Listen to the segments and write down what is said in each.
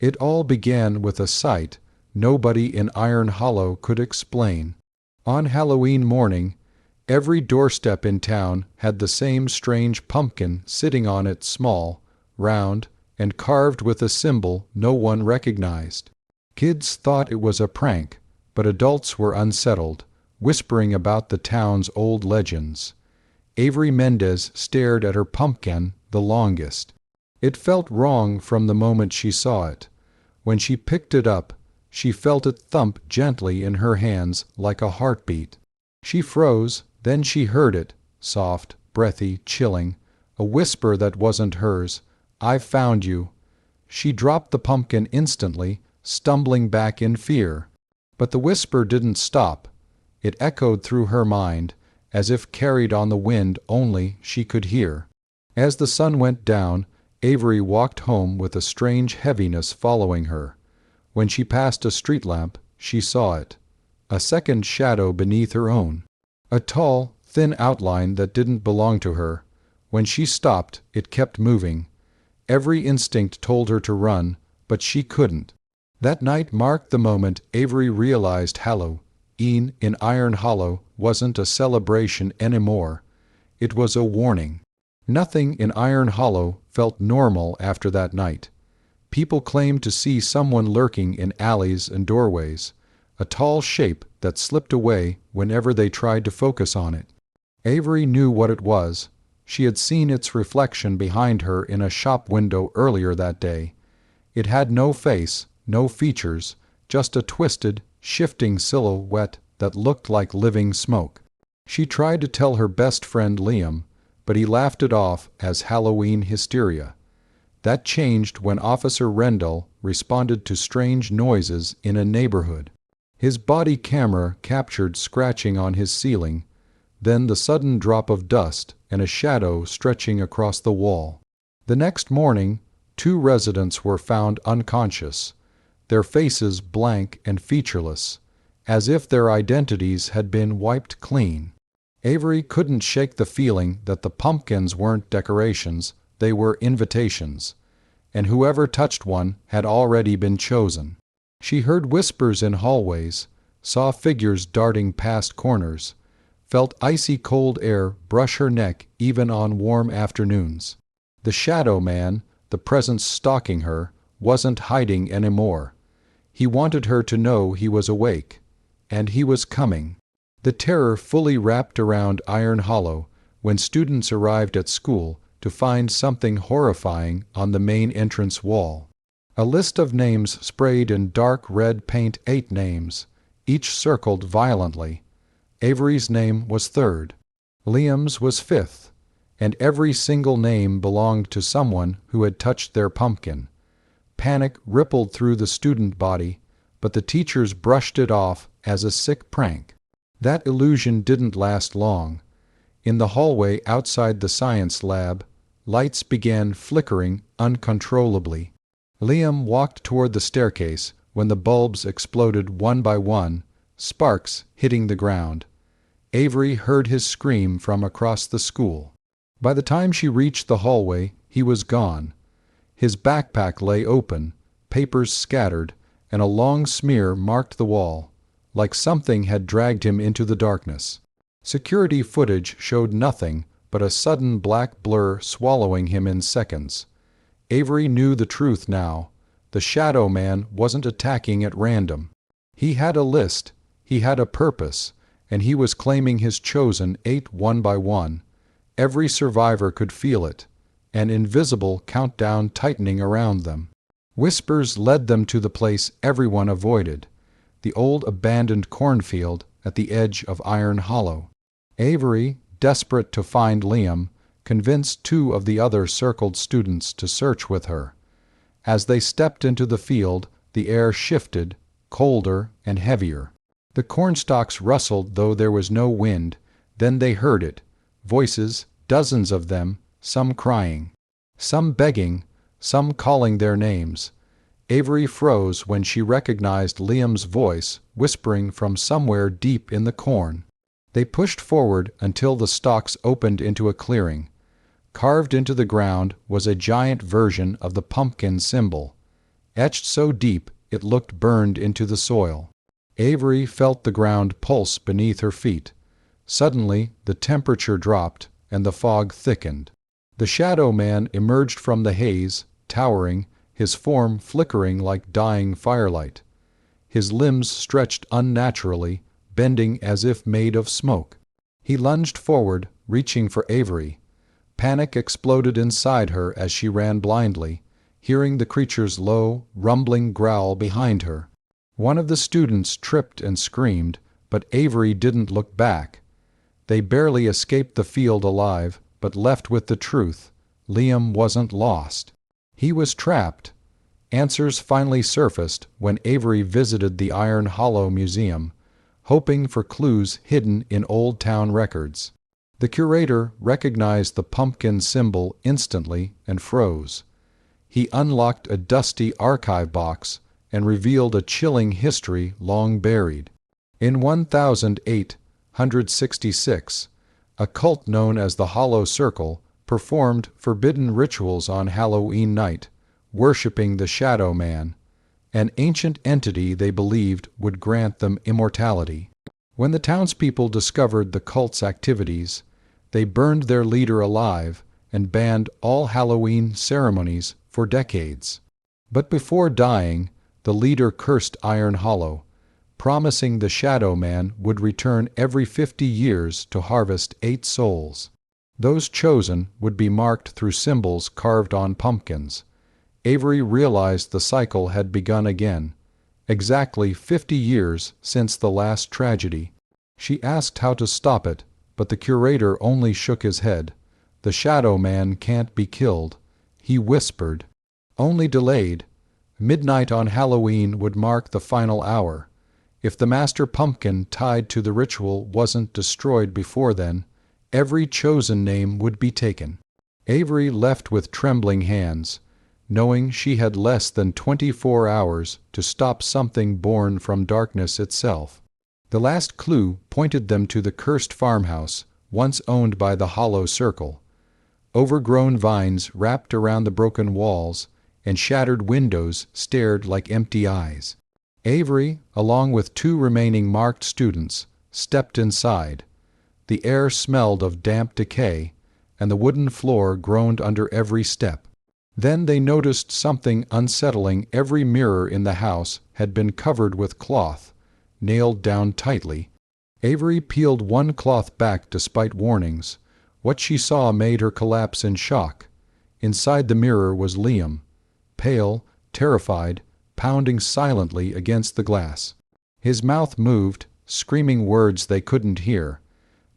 It all began with a sight nobody in Iron Hollow could explain. On Halloween morning, every doorstep in town had the same strange pumpkin sitting on it, small, round, and carved with a symbol no one recognized. Kids thought it was a prank, but adults were unsettled, whispering about the town's old legends. Avery Mendez stared at her pumpkin the longest. It felt wrong from the moment she saw it. When she picked it up, she felt it thump gently in her hands like a heartbeat. She froze, then she heard it, soft, breathy, chilling, a whisper that wasn't hers. "I've found you." She dropped the pumpkin instantly, stumbling back in fear. But the whisper didn't stop. It echoed through her mind, as if carried on the wind only she could hear. As the sun went down, Avery walked home with a strange heaviness following her. When she passed a street lamp, she saw it. A second shadow beneath her own. A tall, thin outline that didn't belong to her. When she stopped, it kept moving. Every instinct told her to run, but she couldn't. That night marked the moment Avery realized Halloween in Iron Hollow wasn't a celebration anymore. It was a warning. Nothing in Iron Hollow felt normal after that night. People claimed to see someone lurking in alleys and doorways, a tall shape that slipped away whenever they tried to focus on it. Avery knew what it was. She had seen its reflection behind her in a shop window earlier that day. It had no face, no features, just a twisted, shifting silhouette that looked like living smoke. She tried to tell her best friend Liam, but he laughed it off as Halloween hysteria. That changed when Officer Rendell responded to strange noises in a neighborhood. His body camera captured scratching on his ceiling, then the sudden drop of dust and a shadow stretching across the wall. The next morning, 2 residents were found unconscious, their faces blank and featureless, as if their identities had been wiped clean. Avery couldn't shake the feeling that the pumpkins weren't decorations, they were invitations, and whoever touched one had already been chosen. She heard whispers in hallways, saw figures darting past corners, felt icy cold air brush her neck even on warm afternoons. The shadow man, the presence stalking her, wasn't hiding anymore. He wanted her to know he was awake, and he was coming. The terror fully wrapped around Iron Hollow when students arrived at school to find something horrifying on the main entrance wall. A list of names sprayed in dark red paint, 8 names, each circled violently. Avery's name was 3rd. Liam's was 5th, and every single name belonged to someone who had touched their pumpkin. Panic rippled through the student body, but the teachers brushed it off as a sick prank. That illusion didn't last long. In the hallway outside the science lab, lights began flickering uncontrollably. Liam walked toward the staircase when the bulbs exploded one by one, sparks hitting the ground. Avery heard his scream from across the school. By the time she reached the hallway, he was gone. His backpack lay open, papers scattered, and a long smear marked the wall, like something had dragged him into the darkness. Security footage showed nothing but a sudden black blur swallowing him in seconds. Avery knew the truth now. The shadow man wasn't attacking at random. He had a list, he had a purpose, and he was claiming his chosen 8 one by one. Every survivor could feel it, an invisible countdown tightening around them. Whispers led them to the place everyone avoided, the old abandoned cornfield at the edge of Iron Hollow. Avery, desperate to find Liam, convinced 2 of the other circled students to search with her. As they stepped into the field, the air shifted, colder and heavier. The cornstalks rustled though there was no wind. Then they heard it. Voices, dozens of them, some crying, some begging, some calling their names. Avery froze when she recognized Liam's voice whispering from somewhere deep in the corn. They pushed forward until the stalks opened into a clearing. Carved into the ground was a giant version of the pumpkin symbol. etched so deep it looked burned into the soil. Avery felt the ground pulse beneath her feet. Suddenly, the temperature dropped and the fog thickened. The shadow man emerged from the haze, towering, his form flickering like dying firelight. His limbs stretched unnaturally, bending as if made of smoke. He lunged forward, reaching for Avery. Panic exploded inside her as she ran blindly, hearing the creature's low, rumbling growl behind her. One of the students tripped and screamed, but Avery didn't look back. They barely escaped the field alive, but left with the truth. Liam wasn't lost. He was trapped. Answers finally surfaced when Avery visited the Iron Hollow Museum, hoping for clues hidden in old town records. The curator recognized the pumpkin symbol instantly and froze. He unlocked a dusty archive box and revealed a chilling history long buried. In 1866, a cult known as the Hollow Circle performed forbidden rituals on Halloween night, worshipping the Shadow Man, an ancient entity they believed would grant them immortality. When the townspeople discovered the cult's activities, they burned their leader alive and banned all Halloween ceremonies for decades. But before dying, the leader cursed Iron Hollow, promising the Shadow Man would return every 50 years to harvest 8 souls. Those chosen would be marked through symbols carved on pumpkins. Avery realized the cycle had begun again, exactly 50 years since the last tragedy. She asked how to stop it, but the curator only shook his head. The Shadow Man can't be killed. He whispered. Only delayed. Midnight on Halloween would mark the final hour. If the master pumpkin tied to the ritual wasn't destroyed before then, every chosen name would be taken. Avery left with trembling hands, knowing she had less than 24 hours to stop something born from darkness itself. The last clue pointed them to the cursed farmhouse, once owned by the Hollow Circle. Overgrown vines wrapped around the broken walls, and shattered windows stared like empty eyes. Avery, along with 2 remaining marked students, stepped inside. The air smelled of damp decay, and the wooden floor groaned under every step. Then they noticed something unsettling. Every mirror in the house had been covered with cloth, nailed down tightly. Avery peeled one cloth back despite warnings. What she saw made her collapse in shock. Inside the mirror was Liam, pale, terrified, pounding silently against the glass. His mouth moved, screaming words they couldn't hear.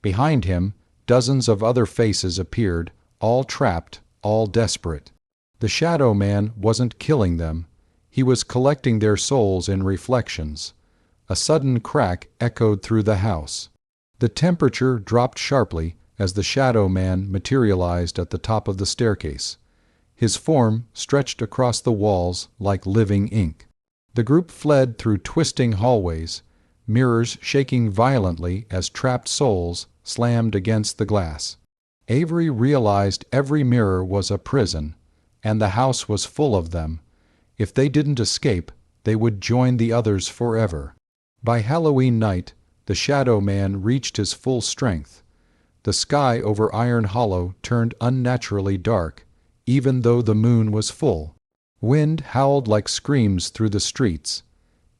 Behind him, dozens of other faces appeared, all trapped, all desperate. The Shadow Man wasn't killing them. He was collecting their souls in reflections. A sudden crack echoed through the house. The temperature dropped sharply as the Shadow Man materialized at the top of the staircase. His form stretched across the walls like living ink. The group fled through twisting hallways, mirrors shaking violently as trapped souls slammed against the glass. Avery realized every mirror was a prison, and the house was full of them. If they didn't escape, they would join the others forever. By Halloween night, the Shadow Man reached his full strength. The sky over Iron Hollow turned unnaturally dark, even though the moon was full. Wind howled like screams through the streets.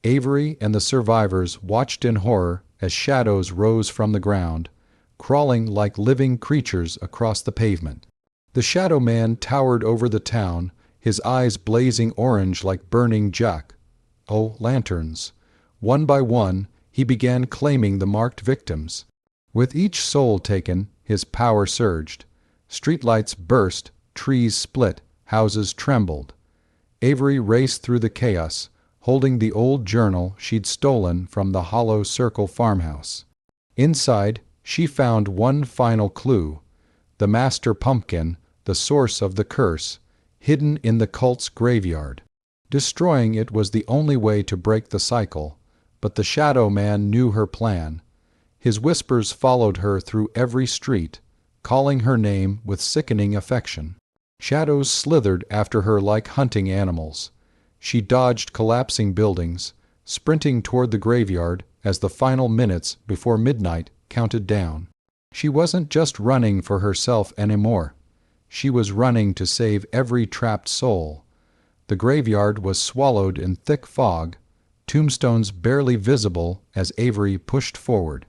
Avery and the survivors watched in horror as shadows rose from the ground, crawling like living creatures across the pavement. The Shadow Man towered over the town, his eyes blazing orange like burning lanterns. One by one, he began claiming the marked victims. With each soul taken, his power surged. Streetlights burst, trees split, houses trembled. Avery raced through the chaos, holding the old journal she'd stolen from the Hollow Circle farmhouse. Inside, she found one final clue: the master pumpkin, the source of the curse, hidden in the cult's graveyard. Destroying it was the only way to break the cycle, but the Shadow Man knew her plan. His whispers followed her through every street, calling her name with sickening affection. Shadows slithered after her like hunting animals. She dodged collapsing buildings, sprinting toward the graveyard as the final minutes before midnight counted down. She wasn't just running for herself anymore. She was running to save every trapped soul. The graveyard was swallowed in thick fog, tombstones barely visible as Avery pushed forward.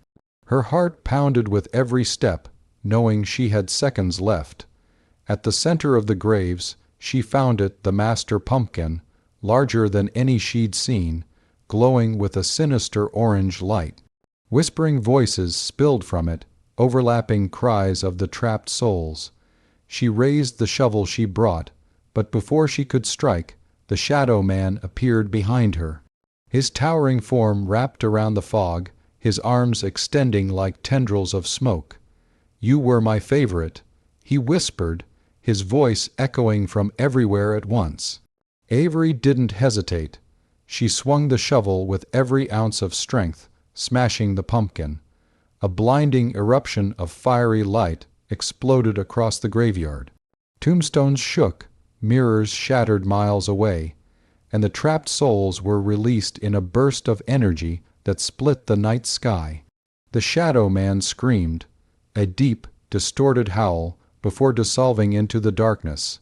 Her heart pounded with every step, knowing she had seconds left. At the center of the graves, she found it the master pumpkin, larger than any she'd seen, glowing with a sinister orange light. Whispering voices spilled from it, overlapping cries of the trapped souls. She raised the shovel she brought, but before she could strike, the shadow man appeared behind her. His towering form wrapped around the fog, his arms extending like tendrils of smoke. "You were my favorite," he whispered, his voice echoing from everywhere at once. Avery didn't hesitate. She swung the shovel with every ounce of strength, smashing the pumpkin. A blinding eruption of fiery light exploded across the graveyard. Tombstones shook, mirrors shattered miles away, and the trapped souls were released in a burst of energy that split the night sky. The shadow man screamed, a deep, distorted howl, before dissolving into the darkness.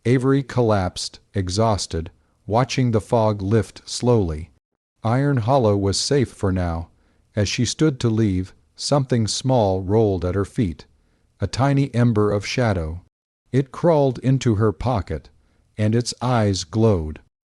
Avery collapsed, exhausted, watching the fog lift slowly. Iron Hollow was safe for now. As she stood to leave, something small rolled at her feet, a tiny ember of shadow. It crawled into her pocket, and its eyes glowed.